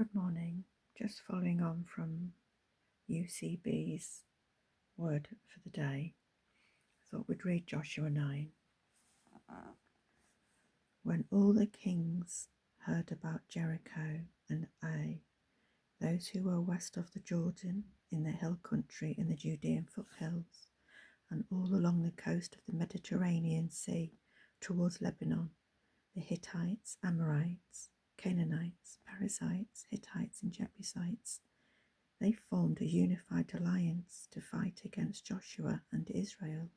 Good morning. Just following on from UCB's word for the day, I thought we'd read Joshua 9. When all the kings heard about Jericho and Ai, those who were west of the Jordan, in the hill country in the Judean foothills, and all along the coast of the Mediterranean Sea towards Lebanon, the Hittites, Amorites, Canaanites, Perizzites, Hittites, and Jebusites, they formed a unified alliance to fight against Joshua and Israel.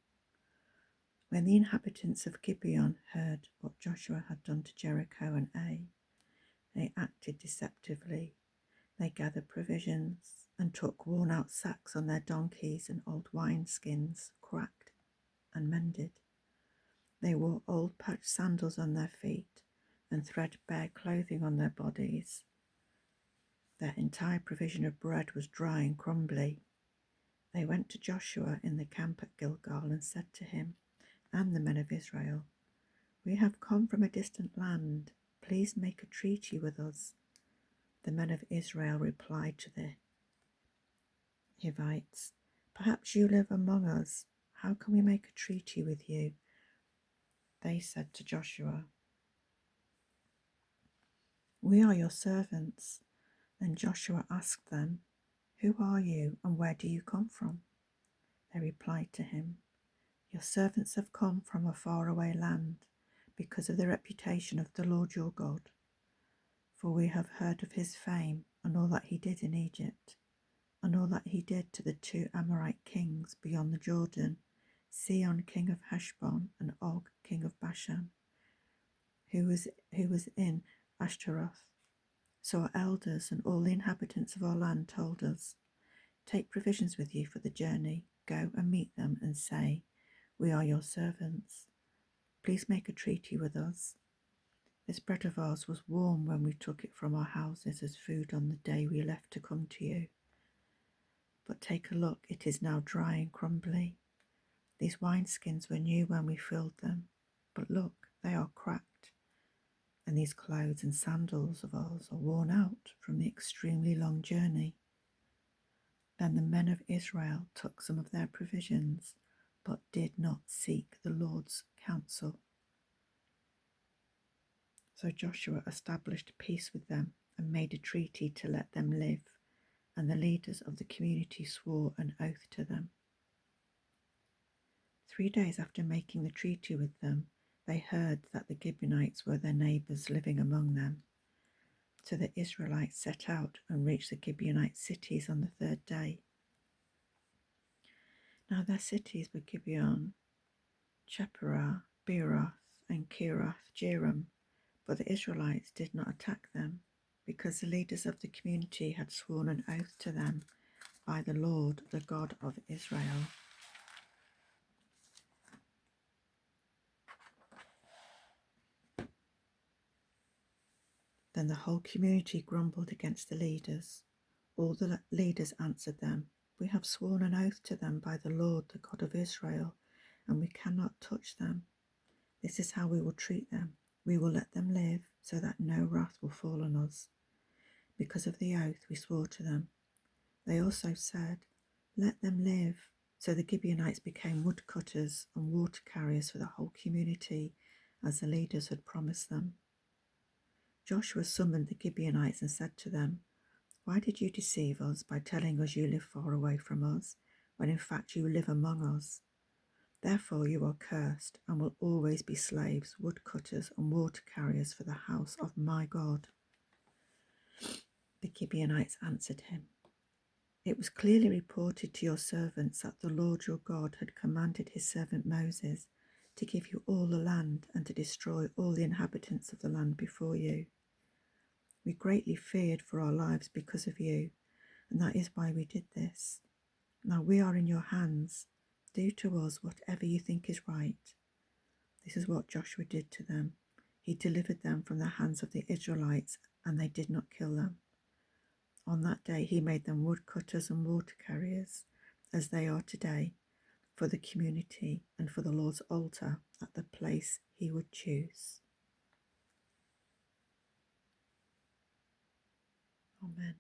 When the inhabitants of Gibeon heard what Joshua had done to Jericho and Ai, they acted deceptively. They gathered provisions and took worn-out sacks on their donkeys and old wineskins, cracked and mended. They wore old patched sandals on their feet and threadbare clothing on their bodies. Their entire provision of bread was dry and crumbly. They went to Joshua in the camp at Gilgal and said to him and the men of Israel, "We have come from a distant land. Please make a treaty with us." The men of Israel replied to the Hivites, "Perhaps you live among us. How can we make a treaty with you?" They said to Joshua, "We are your servants." Then Joshua asked them, "Who are you and where do you come from?" They replied to him, "Your servants have come from a faraway land because of the reputation of the Lord your God. For we have heard of his fame and all that he did in Egypt, and all that he did to the two Amorite kings beyond the Jordan, Sihon king of Heshbon and Og king of Bashan, who was in Ashtaroth. So our elders and all the inhabitants of our land told us, 'Take provisions with you for the journey. Go and meet them and say, "We are your servants. Please make a treaty with us." This bread of ours was warm when we took it from our houses as food on the day we left to come to you. But take a look, it is now dry and crumbly. These wineskins were new when we filled them, but look, they are cracked. And these clothes and sandals of ours are worn out from the extremely long journey." Then the men of Israel took some of their provisions, but did not seek the Lord's counsel. So Joshua established peace with them and made a treaty to let them live, and the leaders of the community swore an oath to them. 3 days after making the treaty with them, they heard that the Gibeonites were their neighbours living among them. So the Israelites set out and reached the Gibeonite cities on the 3rd day. Now their cities were Gibeon, Chephirah, Beeroth, and Kirath Jearim, but the Israelites did not attack them, because the leaders of the community had sworn an oath to them by the Lord, the God of Israel. Then the whole community grumbled against the leaders. All the leaders answered them, "We have sworn an oath to them by the Lord, the God of Israel, and we cannot touch them. This is how we will treat them. We will let them live so that no wrath will fall on us, because of the oath we swore to them." They also said, "Let them live." So the Gibeonites became woodcutters and water carriers for the whole community, as the leaders had promised them. Joshua summoned the Gibeonites and said to them, "Why did you deceive us by telling us you live far away from us, when in fact you live among us? Therefore you are cursed and will always be slaves, woodcutters and water carriers for the house of my God." The Gibeonites answered him, "It was clearly reported to your servants that the Lord your God had commanded his servant Moses to give you all the land and to destroy all the inhabitants of the land before you. We greatly feared for our lives because of you, and that is why we did this. Now we are in your hands. Do to us whatever you think is right." This is what Joshua did to them. He delivered them from the hands of the Israelites, and they did not kill them. On that day he made them woodcutters and water carriers, as they are today, for the community and for the Lord's altar at the place he would choose. Amen.